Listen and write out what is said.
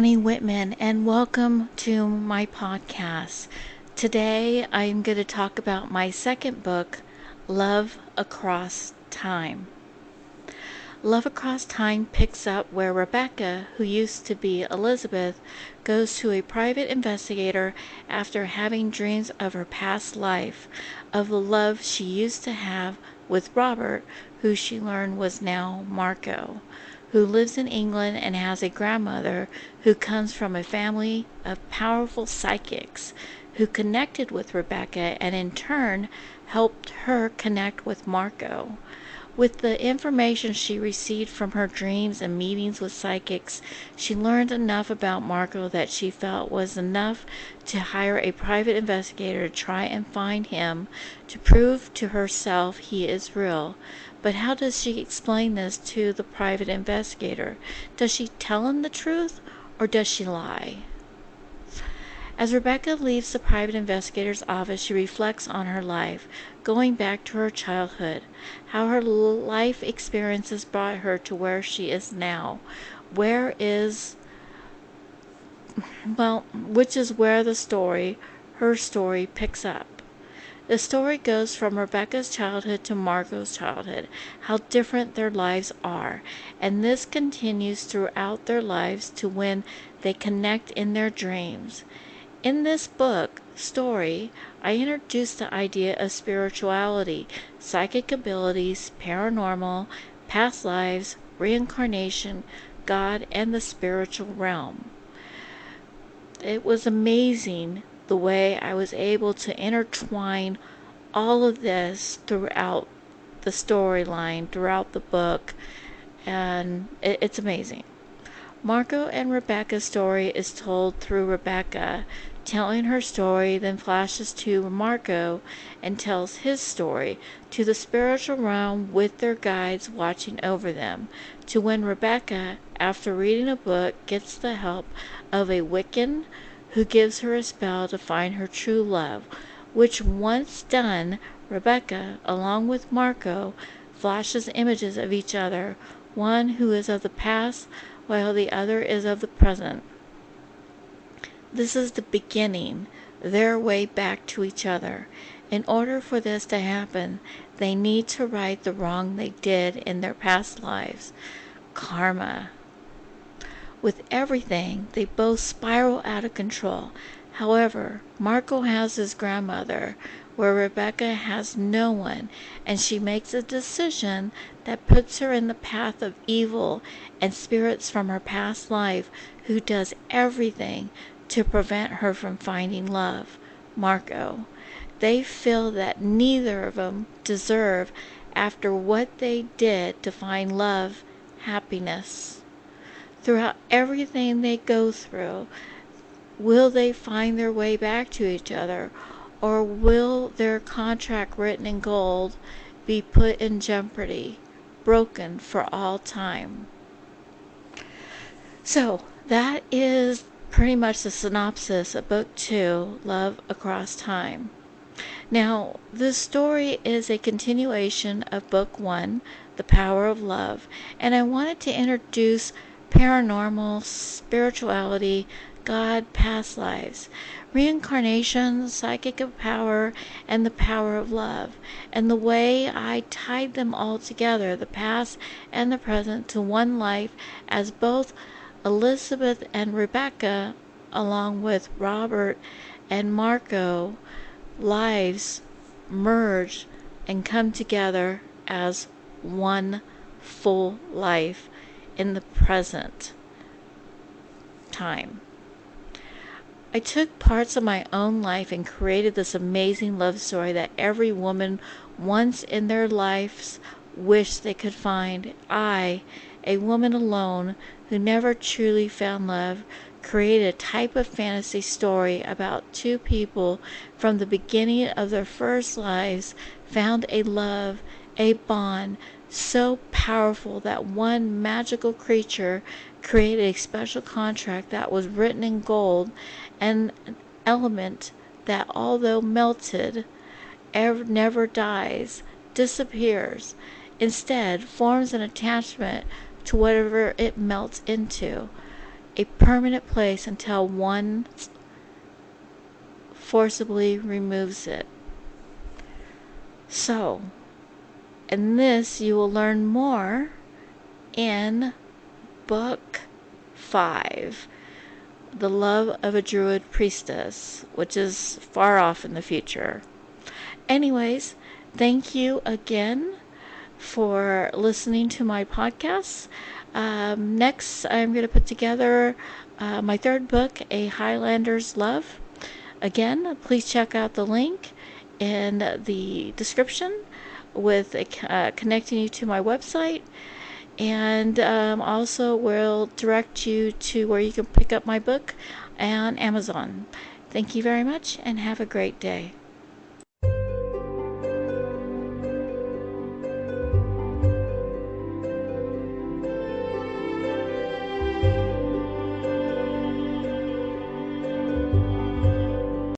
Ronnie Whitman, and welcome to my podcast. Today I'm going to talk about my second book, Love Across Time. Love Across Time picks up where Rebecca, who used to be Elizabeth, goes to a private investigator after having dreams of her past life, of the love she used to have with Robert, who she learned was now Marco, who lives in England and has a grandmother who comes from a family of powerful psychics who connected with Rebecca and in turn helped her connect with Marco. With the information she received from her dreams and meetings with psychics, she learned enough about Marco that she felt was enough to hire a private investigator to try and find him to prove to herself he is real. But how does she explain this to the private investigator? Does she tell him the truth or does she lie? As Rebecca leaves the private investigator's office, she reflects on her life, going back to her childhood, how her life experiences brought her to where she is now, which is where her story picks up. The story goes from Rebecca's childhood to Marco's childhood, how different their lives are, and this continues throughout their lives to when they connect in their dreams. In this story, I introduced the idea of spirituality, psychic abilities, paranormal, past lives, reincarnation, God, and the spiritual realm. It was amazing the way I was able to intertwine all of this throughout the storyline, throughout the book, and it's amazing. Marco and Rebecca's story is told through Rebecca, telling her story, then flashes to Marco and tells his story to the spiritual realm with their guides watching over them, to when Rebecca, after reading a book, gets the help of a Wiccan who gives her a spell to find her true love, which once done, Rebecca, along with Marco, flashes images of each other, one who is of the past while the other is of the present. This is the beginning, their way back to each other. In order for this to happen, they need to right the wrong they did in their past lives. Karma. With everything, they both spiral out of control. However, Marco has his grandmother, where Rebecca has no one, and she makes a decision that puts her in the path of evil and spirits from her past life who does everything to prevent her from finding love, Marco. They feel that neither of them deserve after what they did to find love, happiness. Throughout everything they go through, will they find their way back to each other, or will their contract written in gold be put in jeopardy, broken for all time? So, that is pretty much the synopsis of Book 2, Love Across Time. Now, this story is a continuation of Book 1, The Power of Love, and I wanted to introduce paranormal, spirituality, God, past lives, reincarnation, psychic power, and the power of love, and the way I tied them all together, the past and the present, to one life as both Elizabeth and Rebecca, along with Robert and Marco, lives merge and come together as one full life in the present time. I took parts of my own life and created this amazing love story that every woman once in their lives wished they could find. I, a woman alone who never truly found love, created a type of fantasy story about two people from the beginning of their first lives found a love, a bond so powerful that one magical creature created a special contract that was written in gold, an element that, although melted, never dies, disappears, instead forms an attachment to whatever it melts into. a permanent place until one forcibly removes it. So, in this you will learn more in Book 5, The Love of a Druid Priestess, which is far off in the future. Anyways, thank you again for listening to my podcast. Next, I'm going to put together my third book, A Highlander's Love. Again, please check out the link in the description with connecting you to my website, and also will direct you to where you can pick up my book on Amazon. Thank you very much and have a great day.